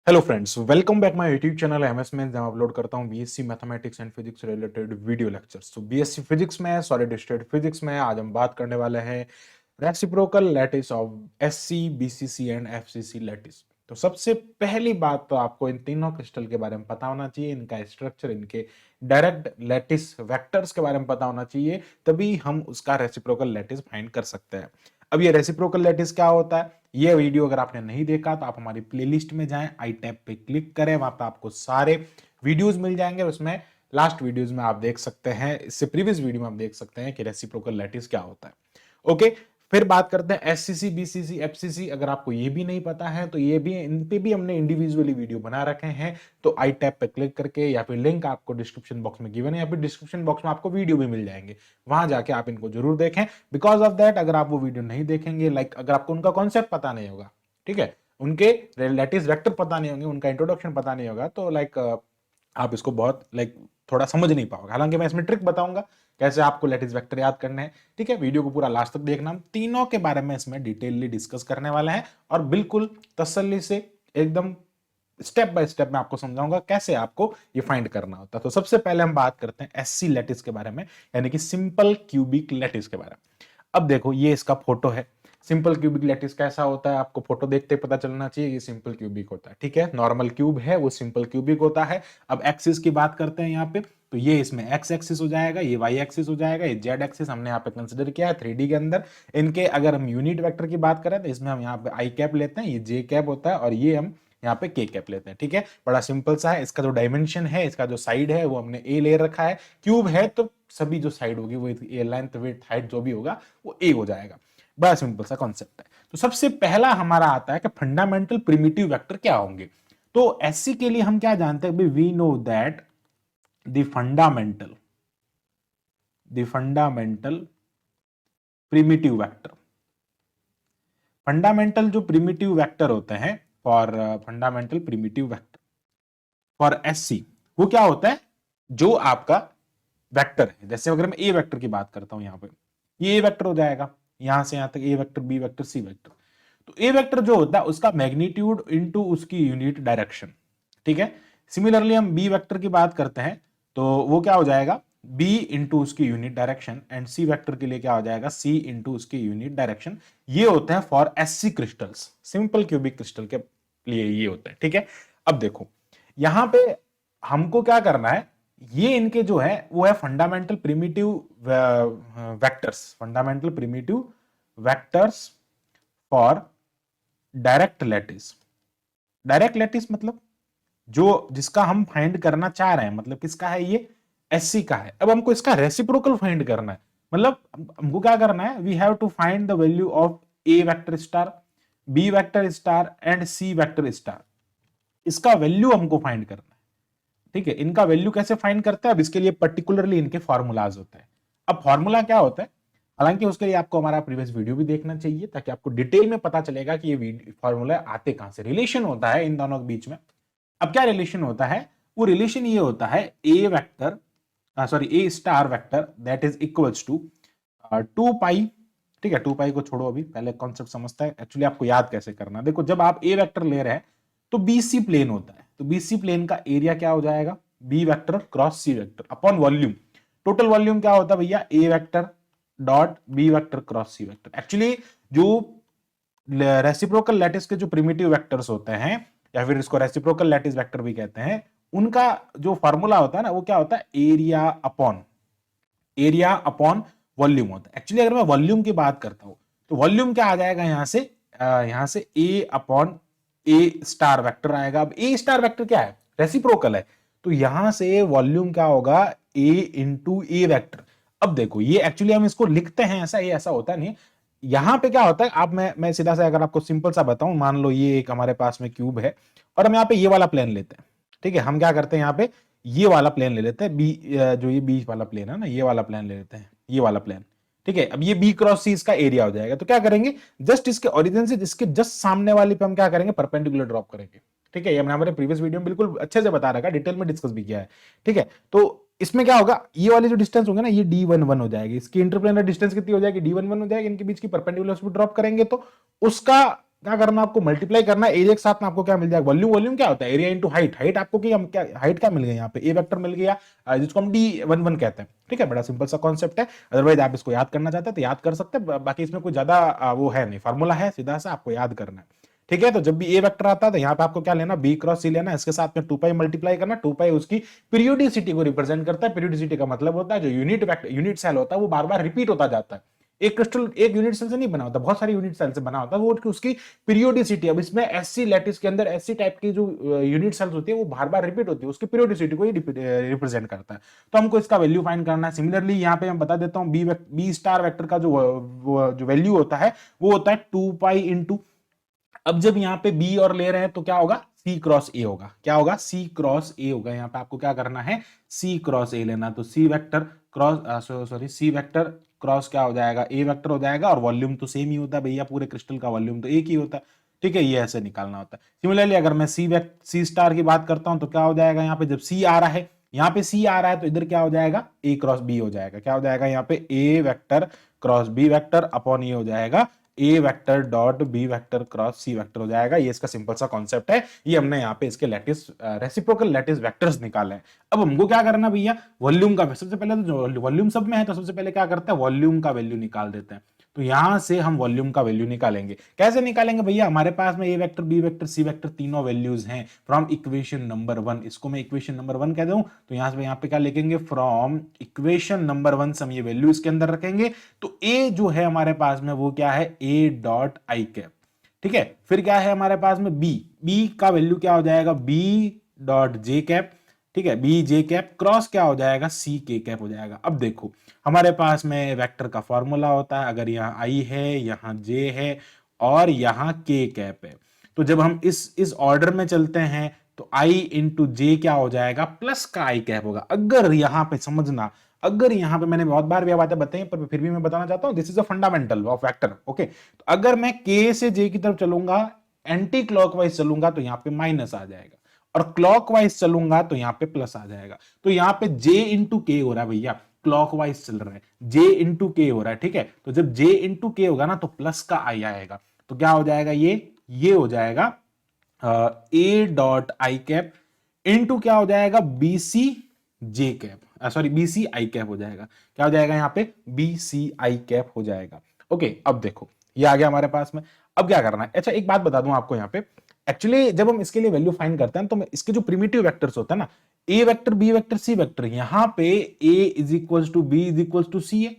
Hello friends, welcome back my YouTube channel MS में, जहां upload करता हूं BSc mathematics and physics related video lectures. तो BSc physics में, सॉलिड स्टेट फिजिक्स में आज हम बात करने वाले हैं reciprocal lattice of SC, BCC and FCC lattice. तो सबसे पहली बात तो आपको इन तीनों क्रिस्टल के बारे में पता होना चाहिए, इनका स्ट्रक्चर, इनके डायरेक्ट लैटिस वेक्टर्स के बारे में पता होना चाहिए, तभी हम उसका रेसिप्रोकल लैटिस फाइंड कर सकते हैं। अब ये रेसिप्रोकल लैटिस क्या होता है, ये वीडियो अगर आपने नहीं देखा तो आप हमारी प्लेलिस्ट में जाएं, आई टैब पे क्लिक करें, वहां पे आपको सारे वीडियोस मिल जाएंगे। उसमें लास्ट वीडियोस में आप देख सकते हैं, इससे प्रीवियस वीडियो में आप देख सकते हैं कि रेसिप्रोकल लैटिस क्या होता है। ओके, फिर बात करते हैं एससीसी, बीसीसी, एफसीसी। अगर आपको ये भी नहीं पता है तो ये भी, इन पे भी हमने इंडिविजुअली वीडियो बना रखे हैं। तो आई टैब पे क्लिक करके, या फिर लिंक आपको डिस्क्रिप्शन बॉक्स में गिवन है, या फिर डिस्क्रिप्शन बॉक्स में आपको वीडियो भी मिल जाएंगे, वहां जाके आप इनको जरूर देखें। बिकॉज ऑफ दैट, अगर आप वो वीडियो नहीं देखेंगे, लाइक अगर आपको उनका कॉन्सेप्ट पता नहीं होगा, ठीक है, उनके लैटिस वेक्टर पता नहीं होंगे, उनका इंट्रोडक्शन पता नहीं होगा, तो लाइक आप इसको बहुत लाइक थोड़ा समझ नहीं पाओगे। हालांकि मैं इसमें ट्रिक बताऊंगा कैसे आपको लैटिस वेक्टर याद करने हैं। ठीक है, वीडियो को पूरा लास्ट तक देखना, हम तीनों के बारे में इसमें डिटेलली डिस्कस करने वाले हैं और बिल्कुल तसल्ली से एकदम स्टेप बाय स्टेप मैं आपको समझाऊंगा कैसे आपको ये फाइंड करना होता है। तो सबसे पहले हम बात करते हैं एससी लैटिस के बारे में, यानी कि सिंपल क्यूबिक लैटिस के बारे में। अब देखो, ये इसका फोटो है। सिंपल क्यूबिक लैटिस कैसा होता है, आपको फोटो देखते पता चलना चाहिए, ये सिंपल क्यूबिक होता है। ठीक है, नॉर्मल क्यूब है वो सिंपल क्यूबिक होता है। अब एक्सिस की बात करते हैं यहाँ पे, तो ये इसमें एक्स एक्सिस हो जाएगा, ये वाई एक्सिस हो जाएगा, ये जेड एक्सिस हमने यहाँ पे कंसिडर किया है 3D के अंदर। इनके अगर हम यूनिट वेक्टर की बात करें तो इसमें हम यहाँ पे आई कैप लेते हैं, ये जे कैप होता है, और ये हम यहाँ पे के कैप लेते हैं। ठीक है, बड़ा सिंपल सा है। इसका जो डायमेंशन है, इसका जो साइड है, वो हमने ए ले रखा है। क्यूब है तो सभी जो साइड होगी वो ए, लेंथ विड्थ हाइट जो भी होगा वो ए हो जाएगा। बड़ा सिंपल सा कॉन्सेप्ट है। तो सबसे पहला हमारा आता है कि फंडामेंटल प्रिमिटिव वेक्टर क्या होंगे। तो एससी के लिए हम क्या जानते हैं, we know that the fundamental primitive vector, fundamental जो प्रिमिटिव वेक्टर होते हैं for fundamental primitive vector for SC, वो क्या होता है, जो आपका वेक्टर है। जैसे अगर मैं ए वेक्टर की बात करता हूं, यहां पे ये ए वेक्टर हो जाएगा, यहां से यहां तक ए वेक्टर, बी वेक्टर, सी वेक्टर। तो ए वेक्टर जो होता है उसका मैग्नीट्यूड इनटू उसकी यूनिट डायरेक्शन। ठीक है, सिमिलरली हम बी वेक्टर की बात करते हैं तो वो क्या हो जाएगा, बी इंटू उसकी unit direction, and C vector के लिए क्या हो जाएगा, सी इंटू उसकी यूनिट डायरेक्शन। ये होते हैं for SC crystals, simple cubic crystal के लिए ये होता है। ठीक है, अब देखो यहां पे हमको क्या करना है, ये इनके जो है वो है fundamental primitive vectors, fundamental primitive vectors for direct lattice. Direct lattice मतलब जो जिसका हम फाइंड करना चाह रहे हैं, मतलब किसका है ये, एससी का है। अब हमको इसका रेसिप्रोकल फाइंड करना है, मतलब हमको क्या करना है, we have to find the value of A vector star, B vector star and C vector star. इसका वैल्यू हमको फाइंड करना है। ठीक है, इनका वैल्यू कैसे फाइंड करते हैं, अब इसके लिए पर्टिकुलरली इनके फॉर्मूलाज होते हैं। अब फॉर्मूला क्या होता है, हालांकि उसके लिए आपको हमारा प्रीवियस वीडियो भी देखना चाहिए, ताकि आपको डिटेल में पता चलेगा कि ये फॉर्मूला आते कहां से, रिलेशन होता है इन दोनों के बीच में। अब क्या रिलेशन होता है, वो रिलेशन ये होता है, a vector, sorry a star vector that is equals to 2 pi. ठीक है, 2 पाई को छोड़ो, अभी पहले कॉन्सेप्ट समझता है एक्चुअली आपको याद कैसे करना। देखो, जब आप ए वेक्टर ले रहे हैं तो बीसी प्लेन होता है, तो बीसी प्लेन का एरिया क्या हो जाएगा, बी वेक्टर क्रॉस सी vector upon volume. Total volume क्या होता है भैया, a vector dot B vector cross C vector. Actually जो रेसिप्रोकल लैटिस के जो प्रिमिटिव वेक्टर्स होते हैं, या फिर इसको रेसिप्रोकल लैटिस वेक्टर भी कहते हैं, उनका जो फॉर्मूला होता है ना, वो क्या होता है, एरिया अपॉन वॉल्यूम होता है। एक्चुअली अगर मैं वॉल्यूम की बात करता हूं तो वॉल्यूम क्या आ जाएगा, यहां से ए अपॉन ए स्टार वेक्टर आएगा। अब ए स्टार वेक्टर क्या है, रेसिप्रोकल है, तो यहां से वॉल्यूम क्या होगा, ए इंटू ए वेक्टर। अब देखो, ये एक्चुअली हम इसको लिखते हैं ऐसा, ये ऐसा होता नहीं। यहां पे क्या होता है, आप मैं सीधा सा अगर आपको सिंपल सा बताऊं, मान लो ये एक हमारे पास में क्यूब है और हम यहाँ पे ये वाला प्लेन लेते हैं। ठीक है, हम क्या करते हैं, यहाँ पे ये वाला प्लेन ले लेते हैं, बी, जो ये बीच वाला प्लेन है ना, ये वाला प्लेन ले लेते हैं, ये वाला प्लेन। ठीक है, अब ये बी क्रॉस सी इसका एरिया हो जाएगा। तो क्या करेंगे, जस्ट इसके ओरिजिन से इसके जस्ट सामने वाली पे हम क्या करेंगे, परपेंडिकुलर ड्रॉप करेंगे। ठीक है, ये हमने हमारे प्रीवियस वीडियो में बिल्कुल अच्छे से बता रखा है, डिटेल में डिस्कस भी किया है। ठीक है, तो इसमें क्या होगा, ये वाले जो डिस्टेंस होंगे ना, ये D11 हो जाएगी, इसकी इंटरप्लेनर डिस्टेंस कितनी हो जाएगी, D11 हो जाएगी, इनके बीच की परपेंडिकुलर ड्रॉप करेंगे तो उसका क्या करना है आपको, मल्टीप्लाई करना है एरिया के साथ में, आपको क्या मिल जाएगा वॉल्यूम, वॉल्यूम क्या होता है एरिया इंटू हाइट, हाइट आपको क्या हाइट क्या मिल गया यहाँ पे ए वेक्टर मिल गया, जिसको हम D11 कहते हैं, ठीक है, बड़ा सिंपल सा कॉन्सेप्ट है। अदरवाइज आप इसको याद करना चाहते हैं तो याद कर सकते हैं, बाकी इसमें कोई ज्यादा वो है नहीं, फार्मूला है सीधा सा, आपको याद करना है, ठीक है। तो जब भी ए वेक्टर आता है तो यहाँ पे आपको क्या लेना, बी क्रॉस सी लेना, इसके साथ में 2 पाई मल्टीप्लाई करना, 2 पाई उसकी पीरियोडिसिटी को रिप्रेजेंट करता है। पीरियोडिसिटी का मतलब होता है जो यूनिट सेल होता है वो बार बार रिपीट होता जाता है, एक क्रिस्टल एक यूनिट सेल से नहीं बना होता, बहुत सारे यूनिट सेल से बना होता है, वो उसकी पीरियोडिसिटी, अब इसमें एससी लैटिस के अंदर एससी टाइप की जो यूनिट सेल्स होती है वो बार बार रिपीट होती है, उसकी पीरियोडिसिटी को ही रिप्रेजेंट करता है। तो हमको इसका वैल्यू फाइंड करना है। सिमिलरली यहाँ पे मैं बता देता हूँ बी स्टार वेक्टर का जो वैल्यू होता है वो होता है 2 पाई इंटू, अब जब यहाँ पे बी और ले रहे हैं तो क्या होगा, सी क्रॉस ए होगा, क्या होगा, सी क्रॉस ए होगा। यहाँ पे आपको क्या करना है, सी क्रॉस ए लेना, तो c vector cross sorry c vector cross क्या हो जाएगा, ए वेक्टर हो जाएगा, और वॉल्यूम तो सेम ही होता है भैया, पूरे क्रिस्टल का वॉल्यूम तो एक ही होता है, ठीक है, ये ऐसे निकालना होता है। सिमिलरली अगर मैं सी स्टार की बात करता हूं तो क्या हो जाएगा, यहाँ पे जब सी आ रहा है, यहाँ पे सी आ रहा है तो इधर क्या हो जाएगा, ए क्रॉस बी हो जाएगा, क्या हो जाएगा यहाँ पे a vector cross B vector upon ये हो जाएगा ए vector dot B vector cross सी वेक्टर हो जाएगा। ये इसका सिंपल सा कॉन्सेप्ट है, ये हमने यहाँ पे इसके लैटिस रेसिप्रोकल लैटिस वेक्टर्स निकाले हैं। अब हमको क्या करना भैया, वॉल्यूम का, सबसे पहले तो जो वॉल्यूम सब में है तो सबसे पहले क्या करते हैं, वॉल्यूम का वैल्यू निकाल देते हैं। तो यहां से हम वॉल्यूम का वैल्यू निकालेंगे, कैसे निकालेंगे भैया, हमारे पास में ए वेक्टर बी वेक्टर सी वेक्टर तीनों वैल्यूज हैं फ्रॉम इक्वेशन नंबर 1, इसको मैं इक्वेशन नंबर 1 कह दूं, तो यहाँ पे क्या लिखेंगे, फ्रॉम इक्वेशन नंबर 1 से हम ये वैल्यू इसके अंदर रखेंगे। तो ए जो है हमारे पास में वो क्या है, ए डॉट आई कैप, ठीक है। फिर क्या है हमारे पास में बी, बी का वैल्यू क्या हो जाएगा, बी डॉट जे कैप, ठीक है, बी जे कैप क्रॉस क्या हो जाएगा, सी के कैप हो जाएगा। अब देखो हमारे पास में वेक्टर का फॉर्मूला होता है, अगर यहाँ आई है, यहाँ जे है और यहाँ के कैप है, तो जब हम इस ऑर्डर में चलते हैं तो आई इंटू जे क्या हो जाएगा, प्लस का आई कैप होगा। अगर यहाँ पे समझना, अगर यहाँ पे मैंने बहुत बार भी बातें बताई पर फिर भी मैं बताना चाहता हूं, this is a fundamental of vector, okay. तो अगर मैं के से जे की तरफ चलूंगा, एंटी क्लॉकवाइज चलूंगा तो यहाँ पे माइनस आ जाएगा, और क्लॉकवाइज चलूंगा तो यहाँ पे प्लस आ जाएगा। तो यहाँ पे जे इंटू के हो रहा है भैया, क्लॉकवाइज चल रहा है, जे इंटू के हो रहा है, ठीक है। तो जब जे इंटू के होगा ना तो प्लस का आई आएगा, तो क्या हो जाएगा, ये हो जाएगा ए डॉट आई कैप इंटू क्या हो जाएगा, बी सी जे कैप, सॉरी बी सी आई कैप हो जाएगा, क्या हो जाएगा यहाँ पे, बी सी आई कैप हो जाएगा। ओके, अब देखो ये आ गया हमारे पास में। अब क्या करना है, अच्छा एक बात बता दूं आपको, यहाँ पे एक्चुअली जब हम इसके लिए वैल्यू फाइंड करते हैं तो इसके जो प्रिमिटिव वेक्टर्स होता है ना, a vector B vector C vector, यहाँ पे a is equal to b is equal to c है,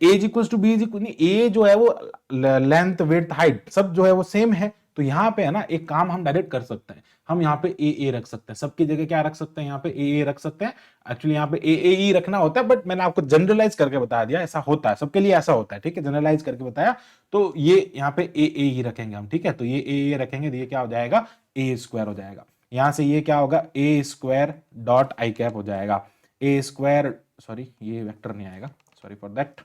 a is equal to b is equal, a जो है वो लेंथ विड्थ हाइट सब जो है वो सेम है। तो यहाँ पे है ना एक काम हम डायरेक्ट कर सकते हैं, हम यहाँ पे ए रख सकते हैं, सबकी जगह क्या रख सकते हैं, यहाँ पे ए रख सकते हैं। एक्चुअली यहाँ पे ए ई रखना होता है, बट मैंने आपको जनरलाइज करके बता दिया, ऐसा होता है सबके लिए, ऐसा होता है, ठीक है, जनरलाइज करके बताया। तो ये यहाँ पे ए ही रखेंगे हम, ठीक है। तो ये ए रखेंगे तो ये क्या हो जाएगा, ए स्क्वायर हो जाएगा। यहां से ये क्या होगा, ए स्क्वायर डॉट आई कैप हो जाएगा, ए स्क्वायर, सॉरी ये वेक्टर नहीं आएगा, सॉरी फॉर दैट,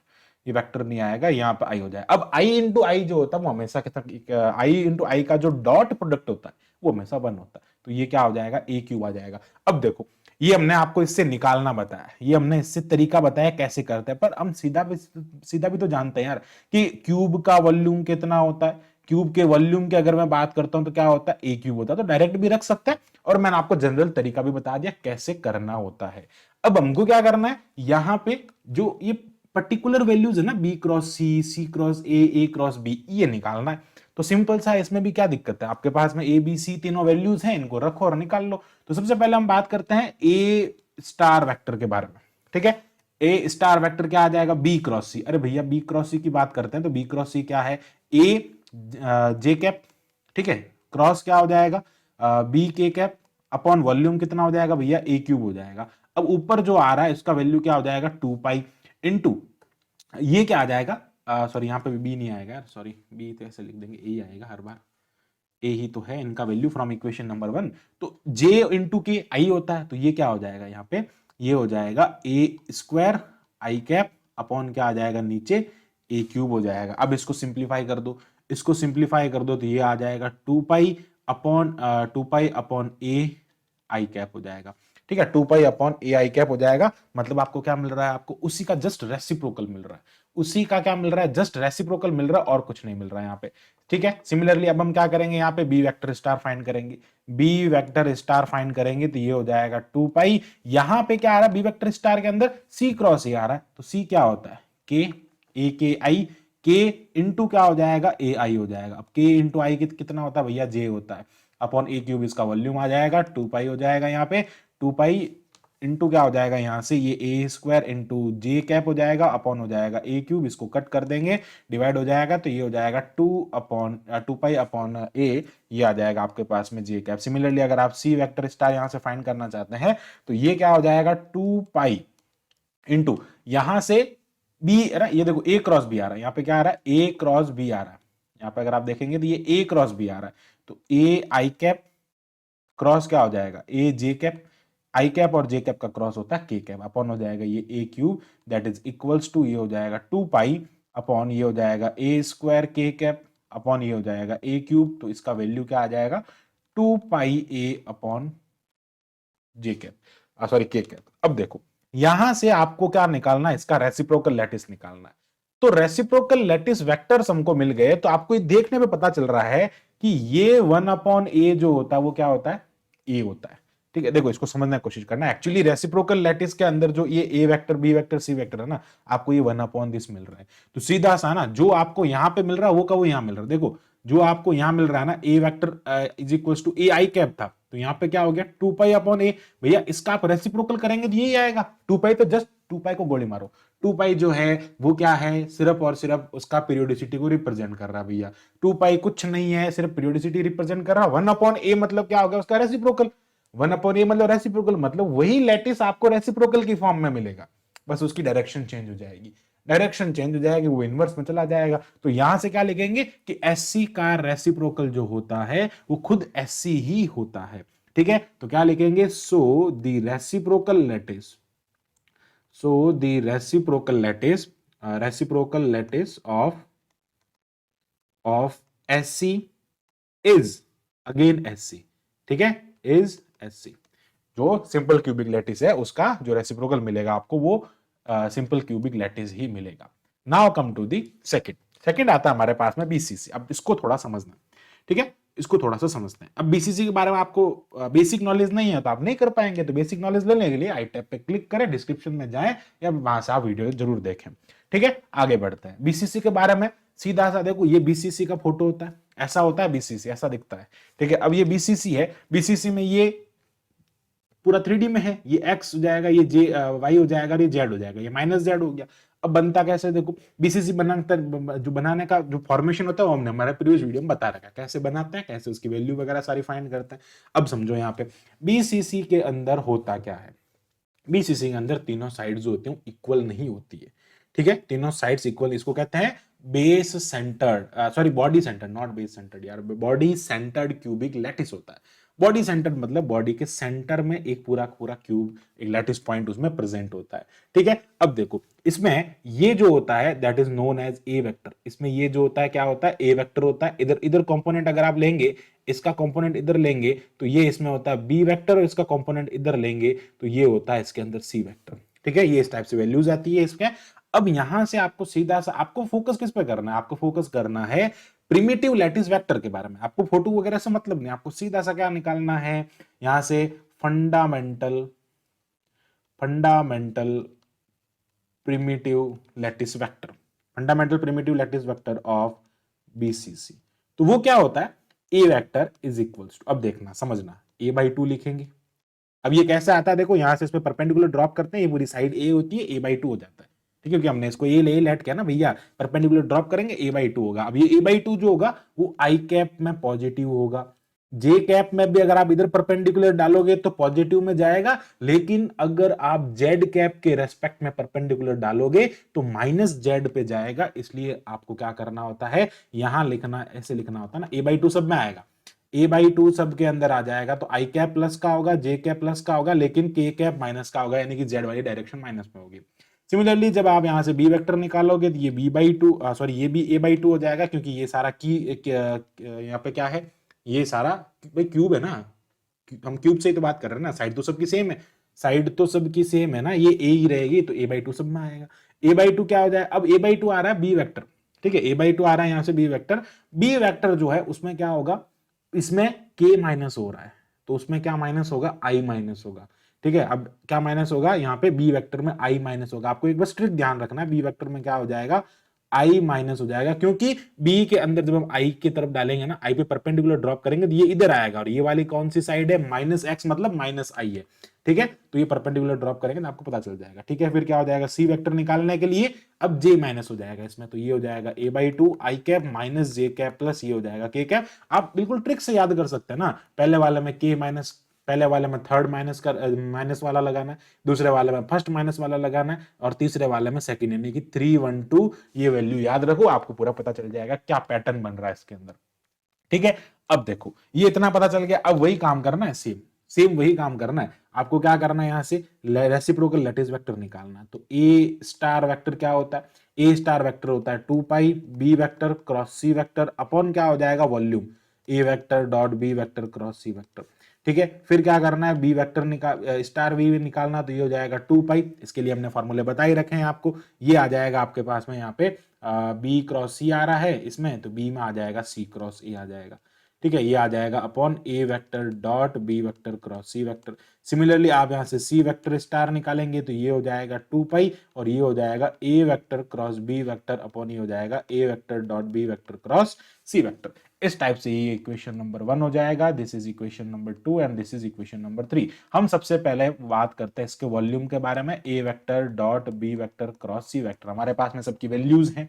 ये वेक्टर नहीं आएगा, यहाँ पे आई हो जाए। अब आई इंटू आई जो होता है वो हमेशा आई इंटू आई का जो डॉट प्रोडक्ट होता है वो हमेशा 1 होता है, तो ये क्या हो जाएगा, ए क्यूब आ जाएगा। अब देखो ये हमने आपको इससे निकालना बताया, ये हमने इससे तरीका बताया कैसे करते हैं, पर हम सीधा भी तो जानते हैं यार कि क्यूब का वॉल्यूम कितना होता है, क्यूब के वॉल्यूम की अगर मैं बात करता हूं तो क्या होता है, ए क्यूब होता है। तो डायरेक्ट भी रख सकते हैं, और मैंने आपको जनरल तरीका भी बता दिया कैसे करना होता है। अब हमको क्या करना है, यहां पे जो ये पर्टिकुलर वैल्यूज है ना, B cross C cross A cross B, ये निकालना है। तो सिंपल सा है, इसमें भी क्या दिक्कत है, आपके पास में ए बी सी तीनों वैल्यूज हैं, इनको रखो और निकाल लो। तो सबसे पहले हम बात करते हैं ए स्टार वेक्टर के बारे में, ठीक है। ए स्टार वेक्टर क्या आ जाएगा, बी क्रॉस सी, अरे भैया बी क्रॉस सी की बात करते हैं तो बी क्रॉस सी क्या है, ए जे कैप, ठीक है, क्रॉस क्या हो जाएगा, बी के कैप अपॉन वॉल्यूम कितना हो जाएगा भैया, ए क्यूब हो जाएगा। अब ऊपर जो आ रहा है इसका वैल्यू क्या हो जाएगा, 2 पाई इंटू ये क्या आ जाएगा, सॉरी यहाँ पे बी नहीं आएगा, सॉरी बी तो ऐसे लिख देंगे, ए आएगा हर बार, ए ही तो है इनका वैल्यू फ्रॉम इक्वेशन नंबर 1। तो जे इंटू के आई होता है, तो ये क्या हो जाएगा यहाँ पे, ये हो जाएगा ए स्क्वायर आई कैप अपॉन क्या आ जाएगा नीचे, ए क्यूब हो जाएगा। अब इसको सिंप्लीफाई कर दो, इसको सिंप्लीफाई कर दो तो ये आ जाएगा 2 pi upon A i cap हो जाएगा, ठीक है, 2 pi upon A i cap हो जाएगा। मतलब आपको क्या मिल रहा है, आपको उसी का जस्ट रेसिप्रोकल मिल रहा है, उसी का क्या मिल रहा है, जस्ट रेसिप्रोकल मिल रहा है और कुछ नहीं मिल रहा है यहाँ पे। ठीक है, सिमिलरली अब हम क्या करेंगे, यहाँ पे बी वेक्टर स्टार फाइंड करेंगे। बी वेक्टर स्टार फाइंड करेंगे तो ये हो जाएगा 2 पाई, यहाँ पे क्या आ रहा है बी वेक्टर स्टार के अंदर सी क्रॉस ए आ रहा है, तो सी क्या होता है के, ए के आई, के इंटू क्या हो जाएगा ए आई हो जाएगा। अब के इंटू आई कितना होता है भैया, जे होता है, अपॉन ए क्यूब इसका वॉल्यूम आ जाएगा, 2 पाई हो जाएगा यहाँ पे, 2 पाई इंटू क्या हो जाएगा यहाँ से ये ए स्क्वायर इंटू जे कैप हो जाएगा, अपॉन हो जाएगा ए क्यूब, इसको कट कर देंगे, डिवाइड हो जाएगा, तो ये हो जाएगा 2 पाई अपॉन ए, ये आ जाएगा आपके पास में जे कैप। सिमिलरली अगर आप सी वेक्टर स्टार यहाँ से फाइंड करना चाहते हैं तो ये क्या हो जाएगा 2 पाई इंटू यहां से बी, ये देखो ए क्रॉस बी आ रहा है, यहाँ पे क्या आ रहा है ए क्रॉस बी आ रहा है, यहाँ पे अगर आप देखेंगे तो ये ए क्रॉस बी आ रहा है, तो ए आई कैप क्रॉस क्या हो जाएगा ए जे कैप, आई कैप और जे कैप का क्रॉस होता है के कैप, अपॉन हो जाएगा ये a cube that is equals to, ये हो जाएगा 2 पाई अपॉन ये हो जाएगा ए स्क्वायर के कैप अपॉन ये हो जाएगा ए क्यूब, तो इसका वैल्यू क्या आ जाएगा 2 पाई ए अपॉन जे कैप, सॉरी के कैप। अब देखो यहां से आपको क्या निकालना है, इसका रेसिप्रोकल लैटिस निकालना है। तो रेसिप्रोकल लैटिस वेक्टर्स हमको मिल गए, तो आपको ये देखने पे पता चल रहा है कि ये 1 अपॉन ए जो होता है वो क्या होता है ए होता है। ठीक है, देखो इसको समझने की कोशिश करना। एक्चुअली रेसिप्रोकल लैटिस के अंदर जो ये a vector B vector C vector है ना, आपको ये 1 अपॉन दिस मिल रहा है, तो सीधा सा ना जो आपको यहां पे मिल रहा है वो का वो यहां मिल रहा है। देखो जो आपको यहां मिल रहा है ना a vector is equal to a i cap था, तो यहां पे क्या हो गया 2 पाई अपॉन ए, भैया इसका आप रेसिप्रोकल करेंगे तो यही आएगा 2 पाई, तो जस्ट 2 पाई को गोली मारो। 2 पाई जो है वो क्या है, सिर्फ और सिर्फ उसका पीरियोडिसिटी को रिप्रेजेंट कर रहा है भैया। 2 पाई कुछ नहीं है, सिर्फ पीरियोडिसिटी रिप्रेजेंट कर रहा है। 1 अपॉन ए मतलब क्या हो गया उसका रेसिप्रोकल, 1 अपॉन ए मतलब रेसिप्रोकल, मतलब वही लैटिस आपको रेसिप्रोकल की फॉर्म में मिलेगा, बस उसकी डायरेक्शन चेंज हो जाएगी। डायरेक्शन चेंज हो जाएगी, वो इनवर्स में चला जाएगा। तो यहां से क्या लिखेंगे कि एससी का रेसिप्रोकल जो होता है वो खुद एससी ही होता है। ठीक है, तो क्या लिखेंगे, so the reciprocal lattice, so the reciprocal lattice of SC is again SC. ठीक है, इज एससी। जो सिंपल क्यूबिक लैटिस है उसका जो रेसिप्रोकल मिलेगा आपको वो सिंपल क्यूबिक लैटिस ही मिलेगा। Now come to the second आता है हमारे पास में बीसीसी। अब इसको थोड़ा समझना, ठीक है, इसको थोड़ा सा समझते हैं। अब बीसीसी के बारे में आपको बेसिक नॉलेज नहीं है तो आप नहीं कर पाएंगे, तो बेसिक नॉलेज लेने के लिए आई टैब पे क्लिक करें, डिस्क्रिप्शन में जाएं या वहां से आप वीडियो जरूर देखें। ठीक है, आगे बढ़ते हैं बीसीसी के बारे में। सीधा सा देखो, ये बीसीसी का फोटो होता है, ऐसा होता है बीसीसी, ऐसा दिखता है। ठीक है, अब ये बीसीसी है, बीसीसी में ये पूरा 3D में है, ये x हो जाएगा, ये जे y हो जाएगा, ये z हो जाएगा, ये माइनस z हो गया। अब बनता कैसे, देखो बीसीसी जो बनाने का जो फॉर्मेशन होता है वो हमने हमारे प्रीवियस वीडियो में बता रखा है, कैसे बनाते हैं, कैसे उसकी वैल्यू वगैरह सारी फाइंड करते हैं। अब समझो यहाँ पे बीसीसी के अंदर होता क्या है, बीसीसी के अंदर तीनों साइड जो होती है इक्वल नहीं होती है। ठीक है, तीनों साइड्स इक्वल, इसको कहते हैं base centred, sorry body centred, not base centred यार, बॉडी सेंटर्ड क्यूबिक लैटिस होता है। बॉडी सेंटर्ड मतलब बॉडी के सेंटर में एक पूरा पूरा क्यूब, एक लैटिस पॉइंट उसमें प्रेजेंट होता है। ठीक है, अब देखो इसमें ये जो होता है that is known as a vector, इसमें ये जो होता है क्या होता है ए वेक्टर होता है। इधर इधर कंपोनेंट अगर आप लेंगे, इसका कंपोनेंट इधर लेंगे तो ये इसमें होता है बी वेक्टर, और इसका कंपोनेंट इधर लेंगे तो ये होता है इसके अंदर सी वेक्टर। ठीक है, ये इस टाइप से वैल्यूज आती है इसके। अब यहां से आपको सीधा सा आपको फोकस किस पे करना है, आपको फोकस करना है प्रिमिटिव लैटिस वेक्टर के बारे में। आपको फोटो वगैरह से मतलब नहीं, आपको सीधा सा क्या निकालना है यहां से, fundamental primitive lattice vector, fundamental primitive lattice vector of BCC. तो वो क्या होता है, a vector is equals to, अब देखना समझना, a/2 लिखेंगे। अब ये कैसे आता है, देखो यहां से इस पे परपेंडिकुलर ड्रॉप करते हैं, ये पूरी साइड ए होती है, a/2 हो जाता है। ठीक है, क्योंकि हमने इसको ए लेट किया ना भैया, परपेंडिकुलर ड्रॉप करेंगे a/2 होगा। अब ये a/2 जो होगा वो आई कैप में पॉजिटिव होगा, जे कैप में भी अगर आप इधर परपेंडिकुलर डालोगे तो पॉजिटिव में जाएगा, लेकिन अगर आप जेड कैप के रेस्पेक्ट में परपेंडिकुलर डालोगे तो माइनस जेड पे जाएगा। इसलिए आपको क्या करना होता है, यहां लिखना, ऐसे लिखना होता है ना, a/2 सब में आएगा, a/2 सब के अंदर आ जाएगा, तो आई कैप प्लस का होगा, जे कैप प्लस का होगा, लेकिन के कैप माइनस का होगा, यानी कि जेड वाली डायरेक्शन माइनस में होगी। सिमिलरली जब आप यहां से बी वेक्टर निकालोगे तो ये b/2 सॉरी ये भी a/2 हो जाएगा, क्योंकि ये सारा की यहाँ पे क्या है, ये सारा भाई क्यूब है ना, हम क्यूब से ही तो बात कर रहे हैं ना, साइड तो सबकी सेम है, साइड तो सबकी सेम है ना, ये a ही रहेगी तो a/2 सब में आएगा। a/2 क्या हो जाए, अब a/2 आ रहा है बी वेक्टर, ठीक है, a/2 आ रहा है यहां से बी वेक्टर जो है उसमें क्या होगा, इसमें k माइनस हो रहा है, तो उसमें क्या माइनस होगा, i माइनस होगा, ठीक है। अब क्या माइनस होगा, यहाँ पे बी वेक्टर में i माइनस होगा, आपको एक बस ट्रिक ध्यान रखना है, बी वेक्टर में क्या हो जाएगा, i माइनस हो जाएगा, क्योंकि b के अंदर जब हम i की तरफ डालेंगे ना, i पे परपेंडिकुलर ड्रॉप करेंगे तो ये इधर आएगा, और ये वाली कौन सी साइड है, माइनस x मतलब माइनस i है, ठीक है। तो ये परपेंडिकुलर ड्रॉप करेंगे तो आपको पता चल जाएगा, ठीक है। फिर क्या हो जाएगा, सी वेक्टर निकालने के लिए अब j माइनस हो जाएगा इसमें, तो ये हो जाएगा a/2 i cap minus j cap plus ये हो जाएगा k कैप। आप बिल्कुल ट्रिक से याद कर सकते हैं ना, पहले वाले में k माइनस, पहले वाले में थर्ड माइनस कर माइनस वाला लगाना है, दूसरे वाले में फर्स्ट माइनस वाला लगाना है, और तीसरे वाले में सेकंड, यानी कि 312 ये वैल्यू याद रखो, आपको पूरा पता चल जाएगा क्या पैटर्न बन रहा है इसके अंदर, ठीक है। अब देखो ये इतना पता चल गया, अब वही काम करना है, सेम सेम वही काम करना है, आपको क्या करना है, यहां से रेसिप्रोकल लैटिस वेक्टर निकालना है। तो ए स्टार वेक्टर क्या होता है, ए स्टार वेक्टर होता है 2 पाई बी वेक्टर क्रॉस सी वेक्टर अपॉन क्या हो जाएगा, volume a vector dot B vector cross C vector, ठीक है। फिर क्या करना है, बी वेक्टर निकाल स्टार बी निकालना, तो ये हो जाएगा 2 पाई, इसके लिए हमने फॉर्मूले बता ही रखे हैं आपको, ये आ जाएगा आपके पास में यहाँ पे बी क्रॉस सी आ रहा है इसमें, तो बी में आ जाएगा सी क्रॉस ए आ जाएगा, ठीक है। ये आ जाएगा upon a vector dot B vector cross C vector. Similarly आप यहां से सी वेक्टर स्टार निकालेंगे तो ये हो जाएगा 2 पाई, और ये हो जाएगा ए vector cross B vector upon ये हो जाएगा ए vector dot B vector cross सी वेक्टर। इस टाइप से ये इक्वेशन नंबर 1 हो जाएगा, this is equation number 2 and this is equation number 3। हम सबसे पहले बात करते हैं इसके वॉल्यूम के बारे में, ए vector dot B vector cross सी वेक्टर, हमारे पास में सबकी वैल्यूज हैं,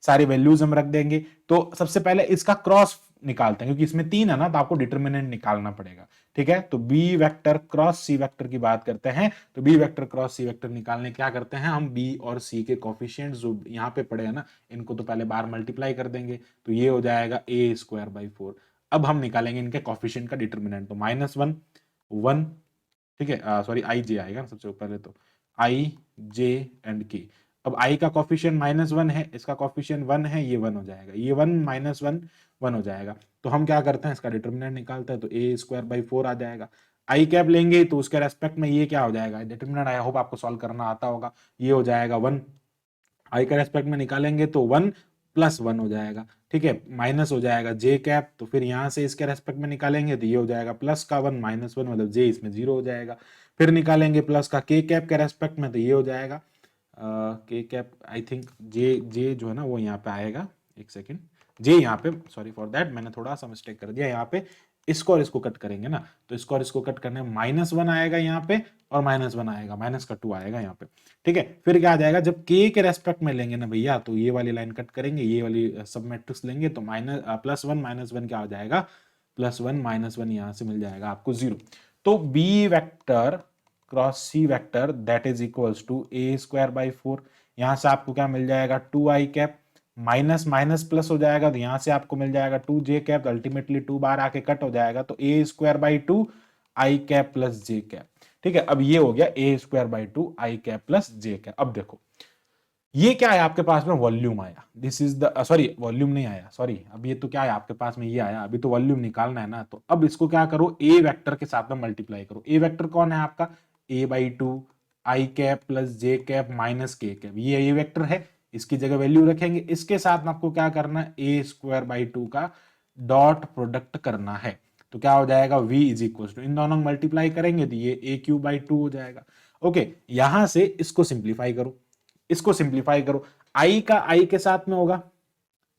सारी वैल्यूज हम रख देंगे। तो सबसे पहले इसका क्रॉस निकालते हैं, क्योंकि इसमें 3 है ना, तो आपको डिटरमिनेंट निकालना पड़ेगा, ठीक है। तो B vector cross C vector की बात करते हैं, तो B vector cross C vector निकालने क्या करते हैं हम, बी और सी के कोफिशिएंट्स जो यहाँ पे पड़े हैं ना, इनको तो पहले बार मल्टीप्लाई कर देंगे, तो ये हो जाएगा ए स्क्वायर बाई 4। अब हम निकालेंगे इनके कोफिशिएंट का डिटरमिनेंट, तो -1 1, ठीक है, सॉरी आई जे आएगा सबसे पहले, तो आई जे एंड के। अब i का कॉफिशिएंट -1 है, इसका कॉफिशिएंट 1 है, ये 1 हो जाएगा, ये 1 -1 1 हो जाएगा। तो हम क्या करते हैं, इसका डिटरमिनेंट निकालते हैं, तो ए स्क्वायर बाई 4 आ जाएगा। आई कैप लेंगे तो उसके रेस्पेक्ट में ये क्या हो जाएगा, डिटरमिनेंट आई होप आपको सॉल्व करना आता होगा, ये हो जाएगा 1, आई का रेस्पेक्ट में निकालेंगे तो 1 प्लस 1 हो जाएगा, ठीक है, माइनस हो जाएगा जे कैप, तो फिर यहां से इसके रेस्पेक्ट में निकालेंगे तो ये हो जाएगा प्लस का 1 -1 मतलब जे इसमें 0 हो जाएगा। फिर निकालेंगे प्लस का के कैप के रेस्पेक्ट में, तो ये हो जाएगा के कैप, आई थिंक जे जे जो है ना वो यहाँ पे आएगा, एक सेकेंड, जे यहाँ पे, सॉरी फॉर दैट, मैंने थोड़ा सा मिस्टेक कर दिया, यहाँ पे इसको और इसको कट करेंगे ना, तो इसको और इसको कट करने में -1 आएगा यहाँ पे, और -1 आएगा, माइनस का 2 आएगा यहाँ पे, ठीक है। फिर क्या आ जाएगा, जब के रेस्पेक्ट में लेंगे ना भैया, तो ये वाली लाइन कट करेंगे, ये वाली सब मैट्रिक्स लेंगे, तो +1 -1 क्या हो जाएगा, +1 -1 यहाँ से मिल जाएगा आपको 0। तो B vector cross C vector that is equals to A square by 4, यहां से आपको क्या मिल जाएगा 2 I cap, minus minus plus हो जाएगा, तो यहां से आपको मिल जाएगा 2 जे कैप, अल्टीमेटली 2 बार आके कट हो जाएगा, तो A square by 2 I cap plus J cap, ठीक है। अब ये हो गया A square by 2 I cap plus J cap. अब देखो ये क्या है आपके पास में, वॉल्यूम आया, this is the, sorry volume नहीं आया, सॉरी, अब ये तो क्या है आपके पास में, ये आया, अभी तो वॉल्यूम निकालना है ना, तो अब इसको क्या करो, ए वेक्टर के साथ में मल्टीप्लाई करो। ए वेक्टर कौन है आपका, a/2 आई cap plus J cap minus K cap, ये ए वेक्टर है, इसकी जगह वैल्यू रखेंगे, इसके साथ में आपको क्या करना है, ए स्क्वायर बाई 2 का डॉट प्रोडक्ट करना है, तो क्या हो जाएगा, v इज इक्वल टू, इन दोनों मल्टीप्लाई करेंगे तो ये a³/2 हो जाएगा। ओके, यहां से इसको सिंप्लीफाई करो, इसको सिंप्लीफाई करो, i का i के साथ में होगा,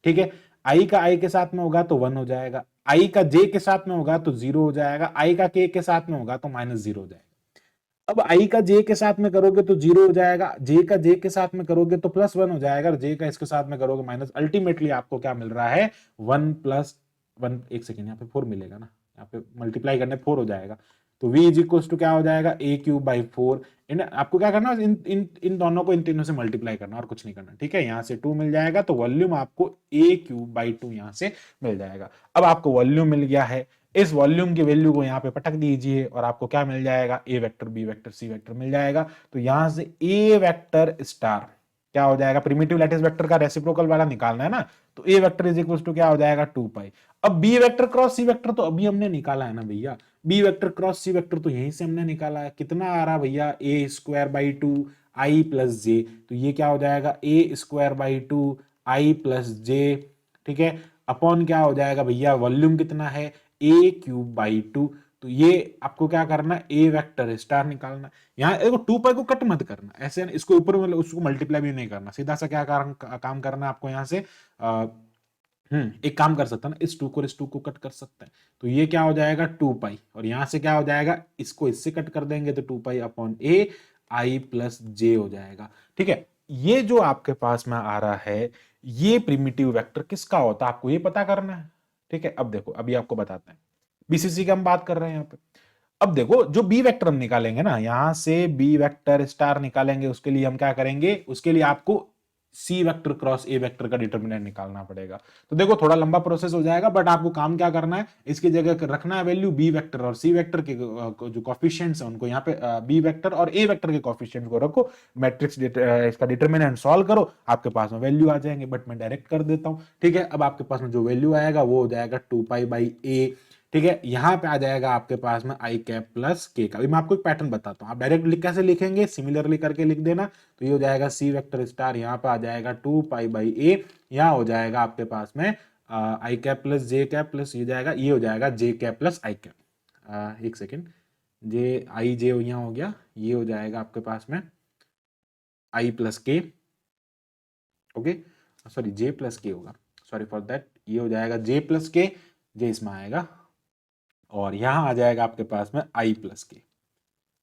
ठीक है, i का i के साथ में होगा तो 1 हो जाएगा, i का j के साथ में होगा तो 0 हो जाएगा, i का k के साथ में होगा तो -0 हो जाएगा। अब i का j के साथ में करोगे तो 0 हो जाएगा, j का j के साथ में करोगे तो +1 हो जाएगा, और j का इसके साथ में करोगे माइनस, अल्टीमेटली आपको क्या मिल रहा है 1 + 1, एक सेकेंड, यहाँ पे 4 मिलेगा ना, यहाँ पे मल्टीप्लाई करने 4 हो जाएगा, तो v इज इक्वल टू क्या हो जाएगा a³/4, आपको क्या करना है, इन इन इन दोनों को इन तीनों से मल्टीप्लाई करना और कुछ नहीं करना, ठीक है। यहाँ से 2 मिल जाएगा, तो वॉल्यूम आपको a³/2 यहाँ से मिल जाएगा। अब आपको वॉल्यूम मिल गया है, इस वॉल्यूम की वैल्यू को यहाँ पे पटक दीजिए और आपको क्या मिल जाएगा, ए वेक्टर बी वेक्टर सी वेक्टर मिल जाएगा। तो यहां से ए वेक्टर स्टार क्या हो जाएगा, प्रिमिटिव लैटिस वेक्टर का रेसिप्रोकल वाला निकालना है ना, तो A vector is equal to क्या हो जाएगा 2 पाई। अब बी वेक्टर क्रॉस सी वेक्टर तो अभी हमने निकाला है ना भैया, बी वेक्टर क्रॉस सी वेक्टर तो यहीं से हमने निकाला है, कितना आ रहा भैया, ए स्क्वायर बाई 2 आई प्लस जे, तो ये क्या हो जाएगा ए स्क्वायर बाई 2 आई प्लस जे, ठीक है, अपॉन क्या हो जाएगा भैया, वॉल्यूम कितना है ए क्यूब बाई 2। तो ये आपको क्या करना है, ए वेक्टर स्टार निकालना। यहाँ देखो 2 पाई को कट मत करना, ऐसे इसको ऊपर मतलब उसको मल्टीप्लाई भी नहीं करना, सीधा सा क्या काम करना है आपको यहाँ से, एक काम कर सकता है ना, इस 2 को कट कर सकते हैं, तो ये क्या हो जाएगा 2 पाई, और यहां से क्या हो जाएगा, इसको इससे कट कर देंगे तो 2 पाई अपॉन ए आई प्लस जे हो जाएगा, ठीक है। ये जो आपके पास में आ रहा है, ये प्रिमिटिव वेक्टर किसका होता है आपको ये पता करना है, ठीक है। अब देखो अभी आपको बताते हैं, बीसीसी की हम बात कर रहे हैं यहाँ पे। अब देखो जो बी वेक्टर हम निकालेंगे ना, यहां से बी वेक्टर स्टार निकालेंगे, उसके लिए हम क्या करेंगे, उसके लिए आपको सी वेक्टर क्रॉस ए वेक्टर का डिटर्मिनेंट निकालना पड़ेगा। तो देखो थोड़ा लंबा प्रोसेस हो जाएगा, बट आपको काम क्या करना है, इसकी जगह रखना है वैल्यू बी वेक्टर, और सी वेक्टर के जो कॉफिशिएंट्स है उनको यहाँ पे बी वेक्टर और ए वेक्टर के कॉफिशिएंट को रखो, मैट्रिक्स इसका डिटर्मिनेंट सॉल्व करो, आपके पास में वैल्यू आ जाएंगे, बट मैं डायरेक्ट कर देता हूँ, ठीक है। अब आपके पास में जो वैल्यू आएगा वो हो जाएगा 2 पाई बाई ए, ठीक है। यहां पे आ जाएगा आपके पास में आई कैप प्लस के का। अभी मैं आपको एक पैटर्न बताता हूं, आप डायरेक्ट कैसे लिखेंगे, सिमिलरली करके लिख देना। तो ये हो जाएगा सी वेक्टर स्टार, यहाँ पे आ जाएगा 2 पाई बाई ए, यहाँ हो जाएगा आपके पास में आई cap plus J cap plus ये हो जाएगा जे कैप प्लस आई कैप। एक सेकेंड, जे आई जे यहाँ हो गया, ये हो जाएगा आपके पास में आई प्लस के, ओके सॉरी जे प्लस के होगा, सॉरी फॉर दैट, ये हो जाएगा जे प्लस के, जे इसमें आएगा, और यहां आ जाएगा आपके पास में आई प्लस के।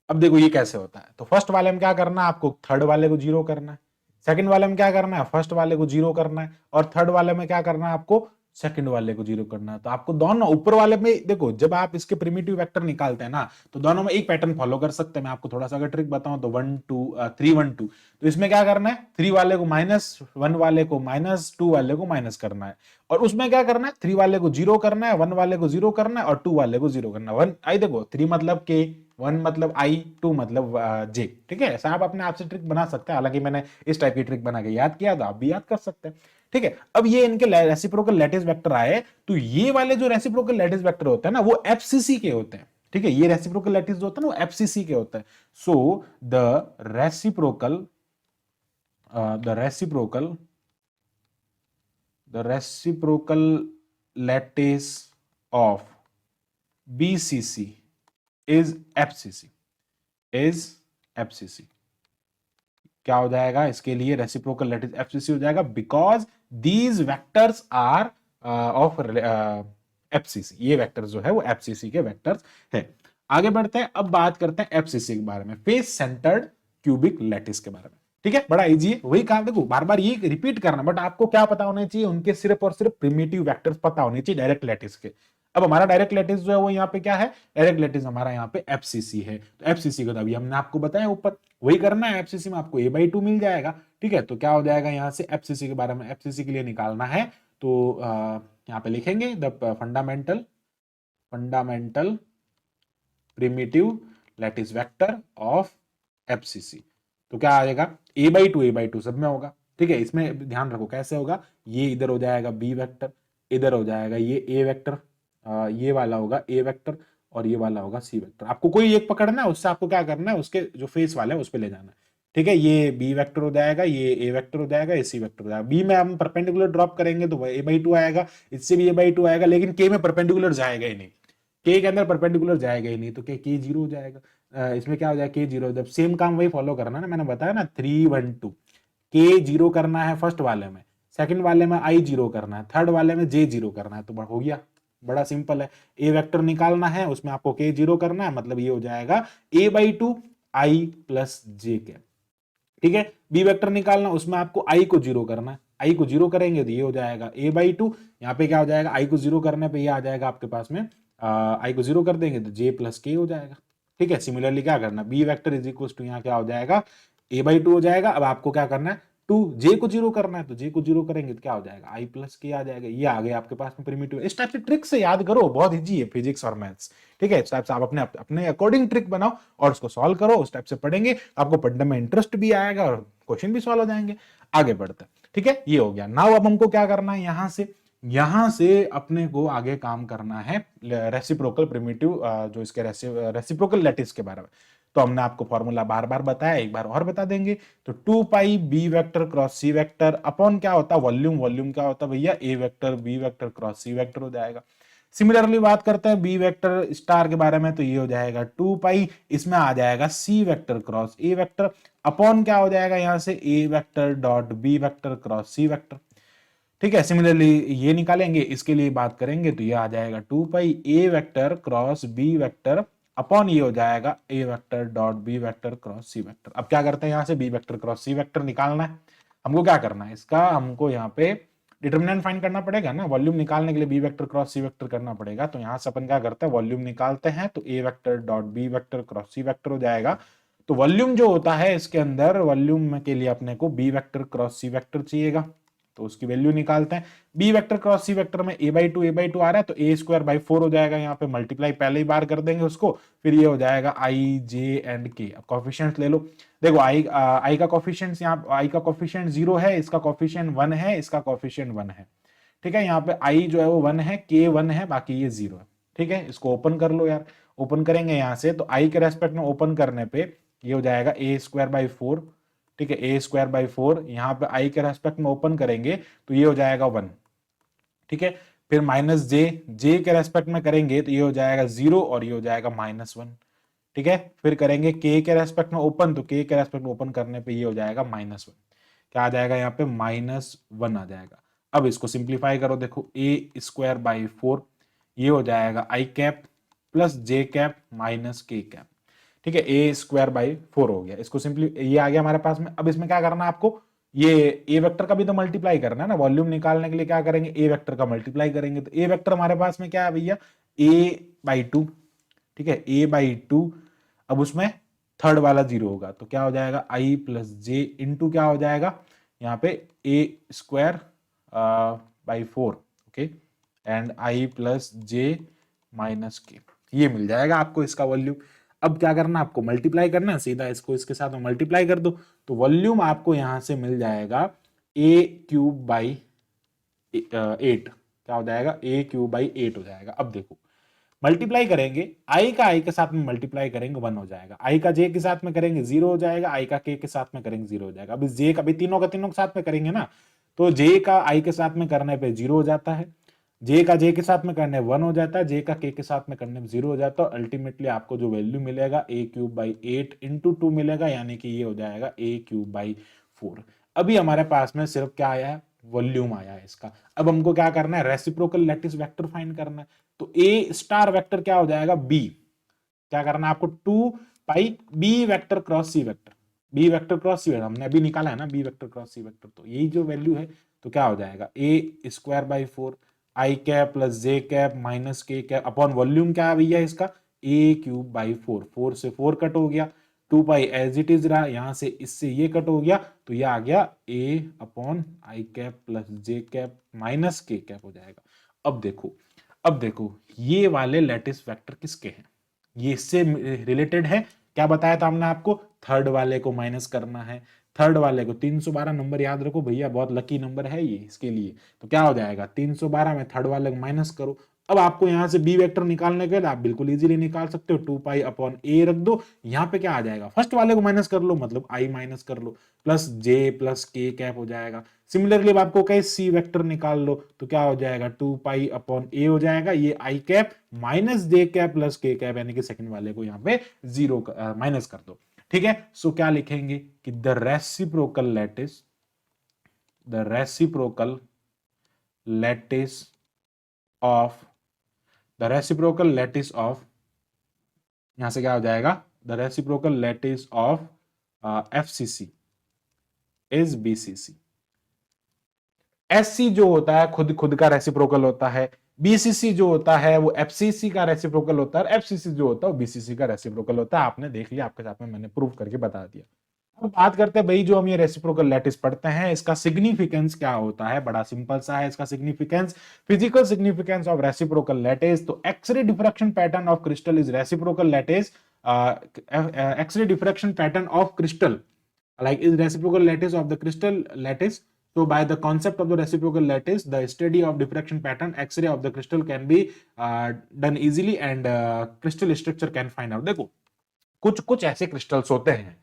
अब देखो ये कैसे होता है, तो फर्स्ट वाले में क्या करना है आपको, थर्ड वाले को जीरो करना है, सेकंड वाले में क्या करना है, फर्स्ट वाले को जीरो करना है, और थर्ड वाले में क्या करना है आपको, सेकंड वाले को जीरो करना है। तो आपको दोनों ऊपर वाले में देखो, जब आप इसके प्रिमिटिव वेक्टर निकालते हैं ना, तो दोनों में एक पैटर्न फॉलो कर सकते हैं। मैं आपको थोड़ा सा अगर ट्रिक बताऊं तो 1 2 3 1 2, तो इसमें क्या करना है, 3 वाले को माइनस, 1 वाले को माइनस, 2 वाले को माइनस करना है, और उसमें क्या करना है, 3 वाले को जीरो करना है, 1 वाले को जीरो करना है, और 2 वाले को जीरो करना है। 1 आई देखो 3 मतलब के, 1 मतलब आई, 2 मतलब जे, ठीक है। ऐसा आप अपने आप से ट्रिक बना सकते हैं, हालांकि मैंने इस टाइप की ट्रिक बना के याद किया, तो आप भी याद कर सकते हैं, ठीक है। अब ये इनके रेसिप्रोकल लैटिस वेक्टर आए, तो ये वाले जो रेसिप्रोकल लैटिस वेक्टर होते हैं ना, वो एफसीसी के होते हैं, ठीक है। ये रेसिप्रोकल लैटिस जो होता है ना, वो एफसीसी के होते हैं। So the reciprocal the reciprocal lattice of BCC is FCC। क्या हो जाएगा इसके लिए, रेसिप्रोकल लैटिस FCC हो जाएगा, because these vectors are of FCC। ये वेक्टर्स जो है वो FCC के वेक्टर्स है। आगे बढ़ते हैं, अब बात करते हैं FCC के बारे में, फेस सेंटर्ड क्यूबिक लैटिस के बारे में, ठीक है। बड़ा इजी है, वही काम देखो बार बार ये रिपीट करना, बट आपको क्या पता होना चाहिए, उनके सिर्फ और सिर्फ प्रिमिटिव वेक्टर्स पता होने चाहिए डायरेक्ट लैटिस के। अब हमारा डायरेक्ट लैटिस जो है वो यहाँ पे क्या है, डायरेक्ट लैटिस हमारा यहाँ पे FCC है। तो FCC को तो अभी हमने आपको बताया ऊपर, वही करना है, FCC में आपको a/2 मिल जाएगा, ठीक है। तो क्या हो जाएगा यहाँ से FCC के बारे में, FCC के लिए निकालना है तो यहाँ पे लिखेंगे the fundamental primitive lattice vector of FCC। तो क्या आ जाएगा, a/2 सब में होगा, ठीक है। इसमें ध्यान रखो कैसे होगा, ये इधर हो जाएगा b वेक्टर, इधर हो जाएगा ये a वेक्टर, ये वाला होगा a वेक्टर, और ये वाला होगा c वेक्टर। आपको कोई एक पकड़ना है, उससे आपको क्या करना है, उसके जो फेस वाला है उस पर ले जाना है, ठीक है। ये b वेक्टर हो जाएगा, ये a वेक्टर हो जाएगा, ये c वेक्टर हो जाएगा। b में हम परपेंडिकुलर ड्रॉप करेंगे तो a/2 आएगा, इससे भी a/2 आएगा, लेकिन k में परपेंडिकुलर जाएगा ही नहीं, k के अंदर परपेंडिकुलर जाएगा ही नहीं, तो k जीरो हो जाएगा। इसमें क्या हो जाएगा, k जीरो, जब सेम काम वही फॉलो करना ना, मैंने बताया ना 3 1 2, k जीरो करना है फर्स्ट वाले में, सेकंड वाले में i जीरो करना है, थर्ड वाले में j जीरो करना है, तो हो गया, बड़ा सिंपल है। a वेक्टर निकालना है, उसमें आपको k जीरो करना है, मतलब ये हो जाएगा a/2 i plus j cap, ठीक है। b वेक्टर निकालना, उसमें आपको i को जीरो करना है, i को जीरो करेंगे तो ये हो जाएगा a/2, यहाँ पे क्या हो जाएगा, i को जीरो करने पे ये आ जाएगा आपके पास में, i को जीरो कर देंगे तो j प्लस के हो जाएगा, ठीक है। सिमिलरली क्या करना, b vector is equal to यहाँ क्या हो जाएगा, a/2 हो जाएगा। अब आपको क्या करना है, j को जीरो करना है, तो j को जीरो करेंगे तो क्या हो जाएगा, i प्लस के आ जाएगा। ये आ गया आपके पास में प्रिमिटिव। इस टाइप से ट्रिक से याद करो, बहुत इजी है फिजिक्स और मैथ्स, ठीक है। इस टाइप से आप अपने अपने अकॉर्डिंग ट्रिक बनाओ और उसको सॉल्व करो, उस टाइप से पढ़ेंगे, आपको पढ़ने में इंटरेस्ट भी आएगा और क्वेश्चन भी सॉल्व हो जाएंगे। आगे बढ़ते हैं, ठीक है। ये हो गया। नाउ अब हमको क्या करना है, यहां से अपने को आगे काम करना है रेसिप्रोकल प्रिमिटिव, जो इसके रेसिप्रोकल लैटिस के बारे में। तो हमने आपको फॉर्मूला बार बार बताया, एक बार और बता देंगे। तो 2 पाई बी वेक्टर क्रॉस सी वेक्टर अपॉन क्या होता है वॉल्यूम, वॉल्यूम क्या होता है भैया a vector B vector cross C vector हो जाएगा। सिमिलरली बात करते हैं बी वेक्टर स्टार के बारे में, तो ये हो जाएगा 2 पाई, इसमें आ जाएगा C vector cross A vector upon क्या हो जाएगा यहां से A vector dot B vector cross C vector. ठीक है, सिमिलरली ये निकालेंगे, इसके लिए बात करेंगे तो ये आ जाएगा 2 pi A vector cross B vector upon ये हो जाएगा ए vector dot B vector cross सी वेक्टर। अब क्या करते हैं, यहां से बी वेक्टर क्रॉस सी वेक्टर निकालना है। हमको क्या करना है, इसका हमको यहाँ पे डिटर्मिनेंट फाइंड करना पड़ेगा ना, वॉल्यूम निकालने के लिए B vector cross C vector करना पड़ेगा। तो यहां से अपन क्या करते हैं, वॉल्यूम निकालते हैं, तो A vector dot B vector cross C vector हो जाएगा। तो वॉल्यूम जो होता है इसके अंदर, वॉल्यूम के लिए अपने को B vector cross C vector चाहिएगा, तो उसकी वैल्यू निकालते हैं। B vector cross C vector में ए बाई टू आ रहा है, तो ए स्क्वायर बाई 4 हो जाएगा, यहाँ पे मल्टीप्लाई पहले ही बार कर देंगे उसको, फिर ये हो जाएगा आई जे एंड के। अब कॉफिशिएंट ले लो, देखो आई का कॉफिशिएंट, यहाँ आई का कॉफिशिएंट 0 है, इसका कॉफिशिएंट 1 है, इसका कॉफिशिएंट 1 है। ठीक है, यहाँ पे आई जो है वो 1 है, के 1 है, बाकी ये 0 है। ठीक है, इसको ओपन कर लो यार, ओपन करेंगे यहाँ से, तो आई के रेस्पेक्ट में ओपन करने पे ये हो जाएगा ए स्क्वायर बाई 4। ठीक है, ए स्क्वायर बाई 4, यहाँ पे आई के रेस्पेक्ट में ओपन करेंगे तो ये हो जाएगा 1। ठीक है, फिर माइनस जे, जे के रेस्पेक्ट में करेंगे तो ये हो जाएगा 0 और ये हो जाएगा -1। ठीक है, फिर करेंगे के रेस्पेक्ट में ओपन, तो के रेस्पेक्ट में ओपन करने पे ये हो जाएगा -1। क्या आ जाएगा यहाँ पे, -1 आ जाएगा। अब इसको सिंप्लीफाई करो, देखो ए स्क्वायर बाई 4 ये हो जाएगा आई cap plus J cap minus K cap. ठीक है, ए स्क्वायर बाई 4 हो गया, इसको सिंपली ये आ गया हमारे पास में। अब इसमें क्या करना है आपको, ये ए वेक्टर का भी तो मल्टीप्लाई करना है ना, वॉल्यूम निकालने के लिए क्या करेंगे, ए वेक्टर का मल्टीप्लाई करेंगे। तो ए वेक्टर हमारे पास में क्या है भैया, ए बाई 2। ठीक है, ए बाई 2, अब उसमें थर्ड वाला 0 होगा, तो क्या हो जाएगा आई प्लस जे इंटू क्या हो जाएगा यहाँ पे A square by 4। Okay, and I plus J minus K, ये मिल जाएगा आपको इसका वॉल्यूम। अब क्या करना है, आपको मल्टीप्लाई करना है, सीधा इसको इसके साथ में मल्टीप्लाई कर दो, तो वॉल्यूम आपको यहां से मिल जाएगा ए क्यूब बाई 8। क्या हो जाएगा, ए क्यूब बाई 8 हो जाएगा। अब देखो मल्टीप्लाई करेंगे, आई का आई के साथ में मल्टीप्लाई करेंगे 1 हो जाएगा, आई का जे के साथ में करेंगे 0 हो जाएगा, आई का के साथ में करेंगे 0 हो जाएगा। अब इस जे का भी तीनों के साथ में करेंगे ना, तो जे का आई के साथ में करने पे 0 हो जाता है, जे का जे के साथ में करने 1 हो जाता है, जे का के साथ में करने में 0 हो जाता है। अल्टीमेटली आपको जो वैल्यू मिलेगा ए क्यूब बाई 8 इंटू 2 मिलेगा, यानी कि ये हो जाएगा ए क्यूब बाई 4। अभी हमारे पास में सिर्फ क्या आया है, वॉल्यूम आया है इसका। अब हमको क्या करना है, रेसिप्रोकल लैटिस वेक्टर फाइंड करना है। तो ए स्टार वेक्टर क्या हो जाएगा, बी। क्या करना है आपको, 2 पाई बी वेक्टर क्रॉस सी वेक्टर, बी वेक्टर क्रॉस सी वेक्टर हमने अभी निकाला है ना, बी वेक्टर क्रॉस सी वेक्टर, तो यही जो वैल्यू है, तो क्या हो जाएगा ए square by 4 I cap plus J cap minus K cap upon volume क्या है भैया इसका, ए क्यूब बाई 4, 4 से 4 कट हो गया, 2 पाई एज इट इज रहा, यहां से इससे ये कट हो गया, तो ये आ गया A upon I cap plus J cap minus K cap हो जाएगा। अब देखो ये वाले लैटिस वेक्टर किसके हैं, ये इससे रिलेटेड है। क्या बताया था हमने आपको, थर्ड वाले को माइनस करना है, थर्ड वाले को 312 नंबर याद रखो भैया, बहुत लकी नंबर है ये इसके लिए। तो क्या हो जाएगा 312 में थर्ड वाले को माइनस करो। अब आपको यहां से बी वेक्टर निकालने के लिए आप बिल्कुल इजीली निकाल सकते हो, 2 पाई अपॉन ए रख दो, यहाँ पे क्या आ जाएगा, फर्स्ट वाले को माइनस कर लो, मतलब आई माइनस कर लो, प्लस जे प्लस के कैप हो जाएगा। सिमिलरली आपको कहे सी वेक्टर निकाल लो, तो क्या हो जाएगा 2 पाई अपॉन ए हो जाएगा, ये आई कैप माइनस जे कैप प्लस के कैप, यानी कि सेकंड वाले को यहाँ पे 0 माइनस कर दो। ठीक है, सो क्या लिखेंगे कि द रेसिप्रोकल लैटिस ऑफ यहां से क्या हो जाएगा, the reciprocal lattice of FCC is BCC. SC जो होता है खुद का रेसिप्रोकल होता है, बीसीसी जो होता है वो एफसीसी का रेसिप्रोकल होता है, और एफसीसी जो होता है वो बीसीसी का रेसिप्रोकल होता है। आपने देख लिया, आपके साथ में मैंने प्रूव करके बता दिया। अब बात करते हैं भाई, जो हम ये रेसिप्रोकल लैटिस पढ़ते हैं इसका सिग्निफिकेंस क्या होता है, बड़ा सिंपल सा है इसका significance. Physical significance of reciprocal lattice, तो X-ray diffraction pattern of crystal is reciprocal lattice, X-ray diffraction pattern of crystal like is reciprocal lattice of the crystal lattice. So by the concept of the reciprocal lattice, the study of diffraction pattern X-ray of the crystal can be done easily and crystal structure can find out. देखो कुछ कुछ ऐसे crystals होते हैं,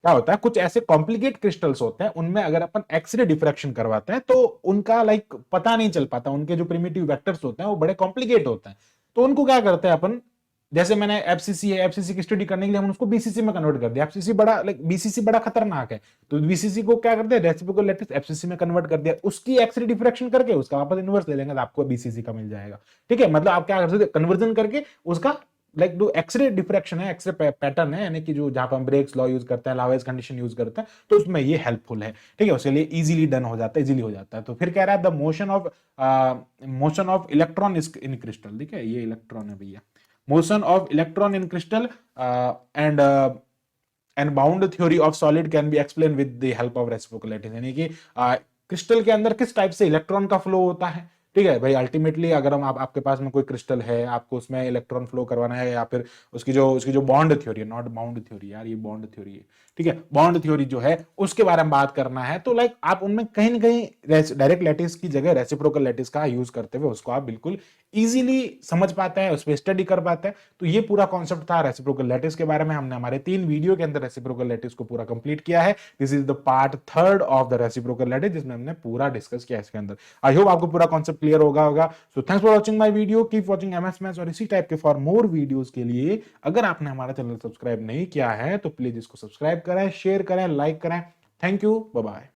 क्या होता है, कुछ ऐसे कॉम्प्लिकेट क्रिस्टल्स होते हैं, उनमें अगर अपन एक्सरे डिफ्रैक्शन करवाते हैं तो उनका लाइक पता नहीं चल पाता, उनके जो प्रिमिटिव वेक्टर्स होते हैं वो बड़े कॉम्प्लिकेट होते हैं। तो उनको क्या करते हैं अपन, जैसे मैंने एफसीसी है, एफसीसी की स्टडी करने के लिए हम उसको बीसीसी में कन्वर्ट कर दिया। एफसीसी बड़ा लाइक बीसीसी बड़ा खतरनाक है, तो बीसीसी को क्या करते हैं, रेसिप्रोकल लैटिस एफसीसी में कन्वर्ट कर दिया, उसकी एक्सरे डिफ्रैक्शन करके उसका वापस इनवर्स ले लेंगे तो आपको बीसीसी का मिल जाएगा। ठीक है, मतलब आप क्या कर सकते हैं, कन्वर्जन करके उसका लाइक जो एक्सरे डिफ्रैक्शन है, एक्सरे पैटर्न है, यानी कि जो जहां पर हम ब्रेक्स लॉ यूज करते हैं, लावेज कंडीशन यूज करते हैं, तो उसमें ये हेल्पफुल है। ठीक है, उसके लिए इजीली डन हो जाता है, इजीली हो जाता है। तो फिर कह रहा है the motion of electron in crystal. ठीक है, ये इलेक्ट्रॉन है भैया, motion of electron in crystal and and bound theory of solid can be explain with the help of reciprocal lattice, यानी कि क्रिस्टल के अंदर किस टाइप से इलेक्ट्रॉन का फ्लो होता है। ठीक है भाई, अल्टीमेटली अगर हम आपके पास में कोई क्रिस्टल है, आपको उसमें इलेक्ट्रॉन फ्लो करवाना है, या फिर उसकी जो बॉन्ड थ्योरी है, नॉट बाउंड थ्योरी यार, ये बॉन्ड थ्योरी है। ठीक है, बॉन्ड थ्योरी जो है उसके बारे में बात करना है, तो लाइक आप उनमें कहीं ना कहीं डायरेक्ट लैटिस की जगह रेसिप्रोकल लैटिस का यूज करते हुए उसको आप बिल्कुल इजीली समझ पाते हैं, उस पर स्टडी कर पाते हैं। तो ये पूरा कॉन्सेप्ट था रेसिप्रोकल लैटिस के बारे में। हमने हमारे 3 वीडियो के अंदर रेसिप्रोकल लैटिस को पूरा कंप्लीट किया है। This is the part 3rd of the reciprocal lattice, जिसमें हमने पूरा डिस्कस किया इसके अंदर। आई होप आपको पूरा कॉन्सेप्ट क्लियर होगा। So thanks for watching my video, keep watching MS maths, और इसी टाइप के फॉर मोर वीडियोस के लिए अगर आपने हमारा चैनल सब्सक्राइब नहीं किया है तो प्लीज इसको सब्सक्राइब करें, शेयर करें, लाइक करें। Thank you, bye bye.